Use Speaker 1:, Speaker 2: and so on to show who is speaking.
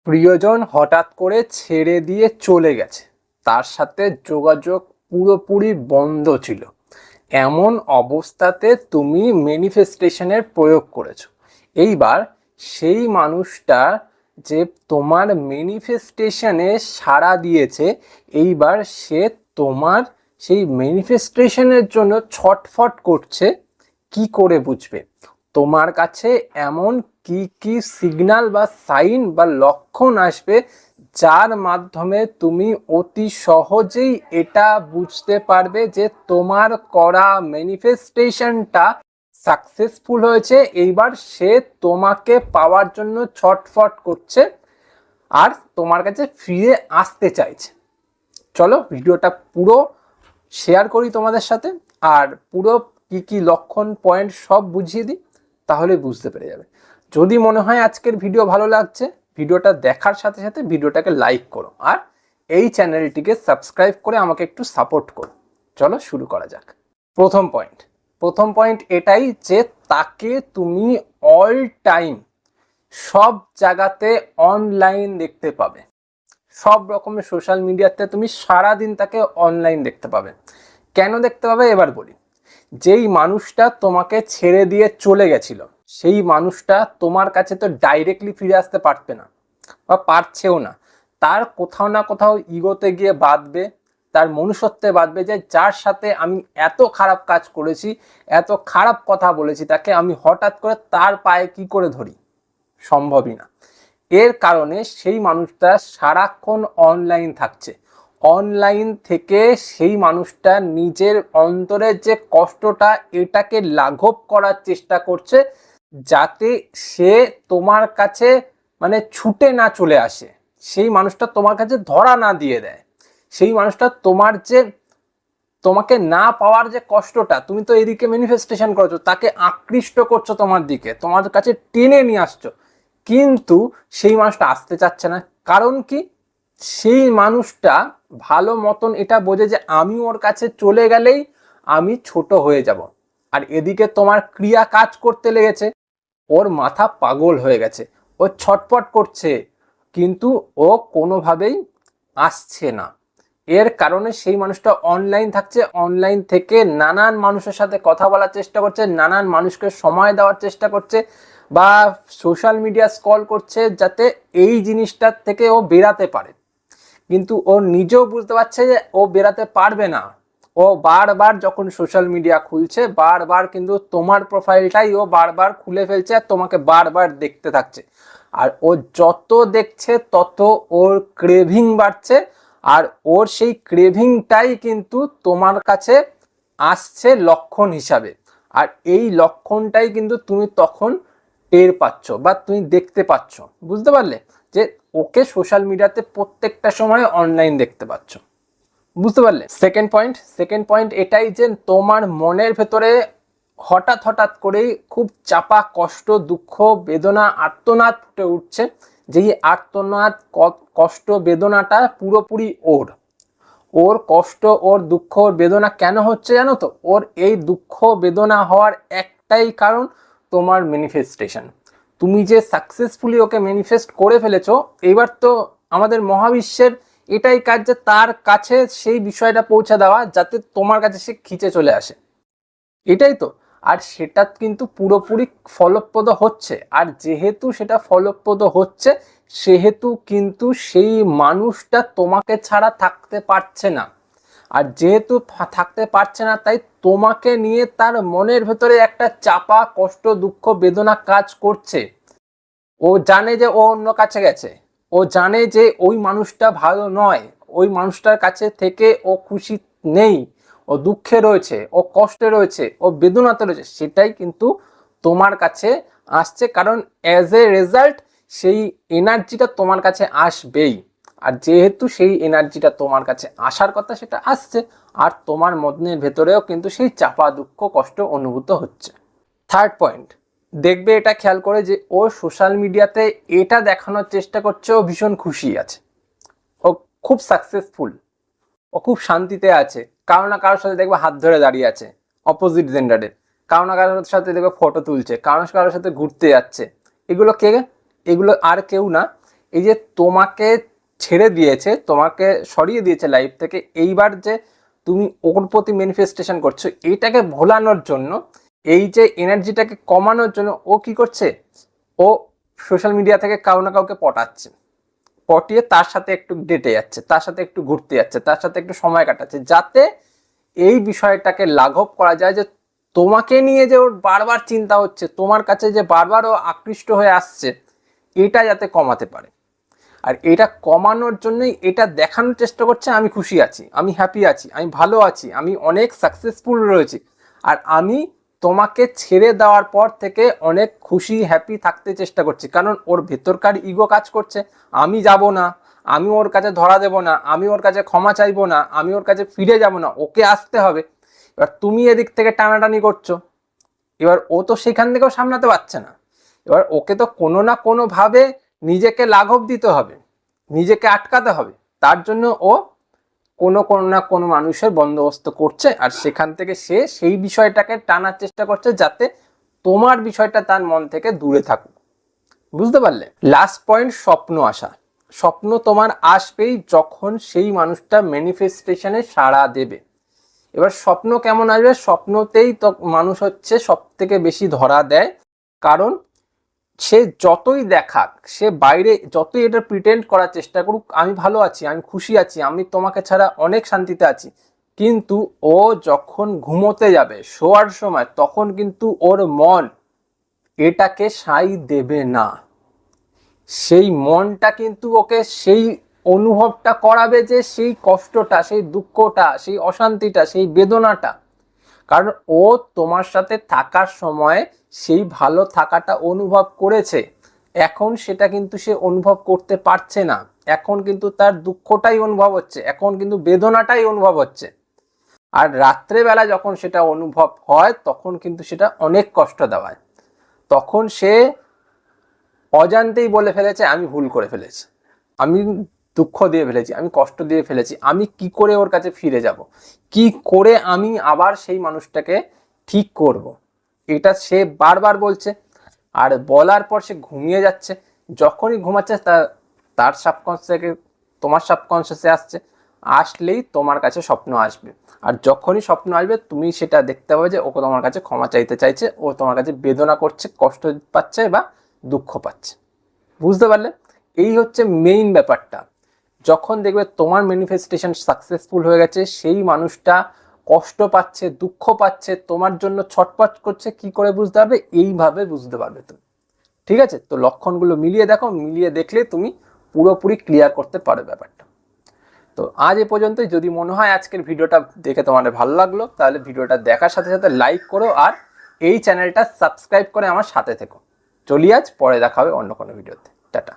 Speaker 1: প্রিয়জন হঠাৎ করে ছেড়ে দিয়ে চলে গেছে, তার সাথে যোগাযোগ পুরোপুরি বন্ধ ছিল। এমন অবস্থাতে তুমি ম্যানিফেস্টেশনের প্রয়োগ করেছো। এইবার সেই মানুষটা যে তোমার ম্যানিফেস্টেশনে সাড়া দিয়েছে, এইবার সে তোমার সেই ম্যানিফেস্টেশনের জন্য ছটফট করছে। কি করে বুঝবে? তোমার কাছে এমন কি কি সিগন্যাল বা সাইন বা লক্ষণ আসবে যার মাধ্যমে তুমি অতি সহজেই এটা বুঝতে পারবে যে তোমার করা ম্যানিফেস্টেশনটা সাকসেসফুল হয়েছে। এইবার সে তোমাকে পাওয়ার জন্য ছটফট করছে আর তোমার কাছে ফিরে আসতে চাইছে। চলো ভিডিওটা পুরো শেয়ার করি তোমাদের সাথে, আর পুরো কি কি লক্ষণ পয়েন্ট সব বুঝিয়ে দিই, তাহলে বুঝতে পেরে যাবে। যদি মনে হয় আজকের ভিডিও ভালো লাগছে, ভিডিওটা দেখার সাথে সাথে ভিডিওটাকে লাইক করো আর এই চ্যানেলটিকে সাবস্ক্রাইব করে আমাকে একটু সাপোর্ট করো। চলো শুরু করা যাক। প্রথম পয়েন্ট এটাই যে তাকে তুমি অল টাইম সব জায়গাতে অনলাইন দেখতে পাবে। সব রকমের সোশ্যাল মিডিয়াতে তুমি সারাদিন তাকে অনলাইন দেখতে পাবে। কেন দেখতে পাবে এবার বলি। যেই মানুষটা তোমাকে ছেড়ে দিয়ে চলে গেছিল, সেই মানুষটা তোমার কাছে তো ডাইরেক্টলি ফিরে আসতে পারবে না বা পারছেও না। তার কোথাও না কোথাও ইগোতে গিয়ে বাঁধবে, তার মনুষ্যত্বে বাঁধবে যে যার সাথে আমি এত খারাপ কাজ করেছি, এত খারাপ কথা বলেছি তাকে, আমি হঠাৎ করে তার পায়ে কি করে ধরি? সম্ভবই না। এর কারণে সেই মানুষটা সারাক্ষণ অনলাইন থাকছে। অনলাইন থেকে সেই মানুষটা নিজের অন্তরের যে কষ্টটা, এটাকে লাঘব করার চেষ্টা করছে, যাতে সে তোমার কাছে মানে ছুটে না চলে আসে, সেই মানুষটা তোমার কাছে ধরা না দিয়ে দেয়। সেই মানুষটা তোমাকে না পাওয়ার যে কষ্টটা, তুমি তো এদিকে ম্যানিফেস্টেশন করছো, তাকে আকৃষ্ট করছো তোমার দিকে, তোমার কাছে টেনে নিয়ে আসছো, কিন্তু সেই মানুষটা আসতে চাচ্ছে না। কারণ কি? সেই মানুষটা ভালো মতন এটা বোঝে যে আমি ওর কাছে চলে গেলেই আমি ছোট হয়ে যাব। আর এদিকে তোমার ক্রিয়া কাজ করতে লেগেছে, ওর মাথা পাগল হয়ে গেছে, ও ছটপট করছে, কিন্তু ও কোনোভাবেই আসছে না। এর কারণে সেই মানুষটা অনলাইন থাকছে, অনলাইন থেকে নানান মানুষের সাথে কথা বলার চেষ্টা করছে, নানান মানুষকে সময় দেওয়ার চেষ্টা করছে, বা সোশ্যাল মিডিয়া স্ক্রল করছে, যাতে এই জিনিসটার থেকে ও বেরাতে পারে। কিন্তু ও নিজেও বুঝতে পারছে যে ও বেরাতে পারবে না। ও বারবার যখন সোশ্যাল মিডিয়া খুলছে, বারবার কিন্তু তোমার প্রোফাইলটাই ও বারবার খুলে ফেলছে আর তোমাকে বারবার দেখতে থাকছে। আর ও যত দেখছে তত ওর ক্রেভিং বাড়ছে, আর ওর সেই ক্রেভিংটাই কিন্তু তোমার কাছে আসছে লক্ষণ হিসাবে। আর এই লক্ষণটাই কিন্তু তুমি তখন টের পাচ্ছ বা তুমি দেখতে পাচ্ছ। বুঝতে পারলে যে ওকে সোশ্যাল মিডিয়াতে প্রত্যেকটা সময় অনলাইন দেখতে পাচ্ছ। বুঝতে পারলে? সেকেন্ড পয়েন্ট এটাই যে তোমার মনের ভেতরে হঠাৎ করেই খুব চাপা কষ্ট, দুঃখ, বেদনা, আর্তনাদ ফুটে উঠছে। যেই আর্তনাদ, কষ্ট, বেদনাটা পুরোপুরি ওর কষ্ট, ওর দুঃখ, ওর বেদনা কেন হচ্ছে জানো তো? ওর এই দুঃখ বেদনা হওয়ার একটাই কারণ, তোমার ম্যানিফেস্টেশন। তুমি যে সাকসেসফুলি ওকে ম্যানিফেস্ট করে ফেলেছো, এবার তো আমাদের মহাবিশ্বের এটাই কাজ যে তার কাছে সেই বিষয়টা পৌঁছে দেওয়া, যাতে তোমার কাছে সে খিচে চলে আসে। এটাই তো। আর সেটা কিন্তু পুরোপুরি ফলপ্রদ হচ্ছে। আর যেহেতু সেটা ফলপ্রদ হচ্ছে, সেহেতু কিন্তু সেই মানুষটা তোমাকে ছাড়া থাকতে পারছে না। আর যেহেতু থাকতে পারছে না, তাই তোমাকে নিয়ে তার মনের ভেতরে একটা চাপা কষ্ট, দুঃখ, বেদনা কাজ করছে। ও জানে যে ও অন্য কাছে গেছে, ও জানে যে ওই মানুষটা ভালো নয়, ওই মানুষটার কাছে থেকে ও খুশি নেই, ও দুঃখে রয়েছে, ও কষ্টে রয়েছে, ও বেদনাতে রয়েছে। সেটাই কিন্তু তোমার কাছে আসছে, কারণ অ্যাজ এ রেজাল্ট সেই এনার্জিটা তোমার কাছে আসবেই। আর যেহেতু সেই এনার্জিটা তোমার কাছে আসার কথা, সেটা আসছে, আর তোমার মনের ভেতরেও কিন্তু সেই চাপা দুঃখ কষ্ট অনুভূত হচ্ছে। থার্ড পয়েন্ট, দেখবে এটা খেয়াল করে যে ও সোশ্যাল মিডিয়াতে এটা দেখানোর চেষ্টা করছে ও ভীষণ খুশি আছে, ও খুব সাকসেসফুল, ও খুব শান্তিতে আছে। কারো না কারোর সাথে দেখবে হাত ধরে দাঁড়িয়ে আছে অপোজিট জেন্ডারের, কারো না কারোর সাথে দেখবে ফটো তুলছে, কারো কারোর সাথে ঘুরতে যাচ্ছে। এগুলো কে? এগুলো আর কেউ না, এই যে তোমাকে ছেড়ে দিয়েছে, তোমাকে সরিয়ে দিয়েছে লাইফ থেকে, এইবার যে তুমি ওর প্রতি ম্যানিফেস্টেশন করছো, এইটাকে ভোলানোর জন্য, এই যে এনার্জিটাকে কমানোর জন্য ও কি করছে, ও সোশ্যাল মিডিয়া থেকে কাউ না কাউকে পটাচ্ছে, পটিয়ে তার সাথে একটু ডেটে যাচ্ছে, তার সাথে একটু ঘুরতে যাচ্ছে, তার সাথে একটু সময় কাটাচ্ছে, যাতে এই বিষয়টাকে লাঘব করা যায় যে তোমাকে নিয়ে যে ওর বারবার চিন্তা হচ্ছে, তোমার কাছে যে বারবার ও আকৃষ্ট হয়ে আসছে, এটা যাতে কমাতে পারে। আর এটা কমানোর জন্যই এটা দেখানোর চেষ্টা করছে আমি খুশি আছি, আমি হ্যাপি আছি, আমি ভালো আছি, আমি অনেক সাকসেসফুল রয়েছি, আর আমি তোমাকে ছেড়ে দেওয়ার পর থেকে অনেক খুশি হ্যাপি থাকতে চেষ্টা করছি। কারণ ওর ভেতরকার ইগো কাজ করছে, আমি যাব না, আমি ওর কাছে ধরা দেব না, আমি ওর কাছে ক্ষমা চাইবো না, আমি ওর কাছে ফিরে যাব না, ওকে আসতে হবে। এবার তুমি এদিক থেকে টানাটানি করছো, এবার ও তো সেখান থেকেও সামলাতে পারছে না, এবার ওকে তো কোনো না কোনোভাবে নিজেকে লাঘব দিতে হবে, নিজেকে আটকাতে হবে। তার জন্য ও কোনো না কোনো মানুষের বন্দোবস্ত করছে, আর সেখান থেকে সে সেই বিষয়টাকে টানার চেষ্টা করছে যাতে তোমার বিষয়টা তার মন থেকে দূরে থাকুক। বুঝতে পারলে? লাস্ট পয়েন্ট, স্বপ্ন আসা। স্বপ্ন তোমার আসবেই যখন সেই মানুষটা ম্যানিফেস্টেশনে সাড়া দেবে। এবার স্বপ্ন কেমন আসবে? স্বপ্নতেই তো মানুষ হচ্ছে সব থেকে বেশি ধরা দেয়, কারণ সে যতই দেখাক, সে বাইরে যতই এটা প্রিটেন্ড করার চেষ্টা করুক, আমি ভালো আছি, আমি খুশি আছি, আমি তোমাকে ছাড়া অনেক শান্তিতে আছি, কিন্তু ও যখন ঘুমোতে যাবে শোয়ার সময়, তখন কিন্তু ওর মন এটাকে সাই দেবে না। সেই মনটা কিন্তু ওকে সেই অনুভবটা করাবে যে সেই কষ্টটা, সেই দুঃখটা, সেই অশান্তিটা, সেই বেদনাটা। কারণ ও তোমার সাথে থাকার সময় সেই ভালো থাকাটা অনুভব করেছে, এখন সেটা কিন্তু সে অনুভব করতে পারছে না, এখন কিন্তু তার দুঃখটাই অনুভব হচ্ছে, এখন কিন্তু বেদনাটাই অনুভব হচ্ছে। আর রাত্রেবেলা যখন সেটা অনুভব হয়, তখন কিন্তু সেটা অনেক কষ্ট দেওয়ায়, তখন সে অজান্তেই বলে ফেলেছে আমি ভুল করে ফেলেছি, আমি দুঃখ দিয়ে ফেলেছি, আমি কষ্ট দিয়ে ফেলেছি, আমি কি করে ওর কাছে ফিরে যাব, কি করে আমি আবার সেই মানুষটাকে ঠিক করব, এটা সে বারবার বলছে। আর বলার পর সে ঘুমিয়ে যাচ্ছে, যখনই ঘুমাচ্ছে তার সাবকনসিয়াস থেকে তোমার সাবকনসিয়াসে আসছে, আসলেই তোমার কাছে স্বপ্ন আসবে। আর যখনই স্বপ্ন আসবে তুমি সেটা দেখতে পাবে যে ও তোমার কাছে ক্ষমা চাইতে চাইছে, ও তোমার কাছে বেদনা করছে, কষ্ট পাচ্ছে বা দুঃখ পাচ্ছে। বুঝতে পারলে? এই হচ্ছে মেইন ব্যাপারটা। যখন দেখবে তোমার ম্যানিফেস্টেশন সাকসেসফুল হয়ে গেছে, সেই মানুষটা কষ্ট পাচ্ছে, দুঃখ পাচ্ছে, তোমার জন্য ছটপট করছে, কি করে বুঝতে পারবে? এইভাবে বুঝতে পারবে তুমি। ঠিক আছে? তো লক্ষণগুলো মিলিয়ে দেখো, মিলিয়ে দেখলে তুমি পুরোপুরি ক্লিয়ার করতে পারো ব্যাপারটা। তো আজ এ পর্যন্তই। যদি মনে হয় আজকের ভিডিওটা দেখে তোমাদের ভালো লাগলো, তাহলে ভিডিওটা দেখার সাথে সাথে লাইক করো, আর এই চ্যানেলটা সাবস্ক্রাইব করে আমার সাথে থেকো। চলি আজ, পরে দেখা হবে অন্য কোনো ভিডিওতে। টাটা।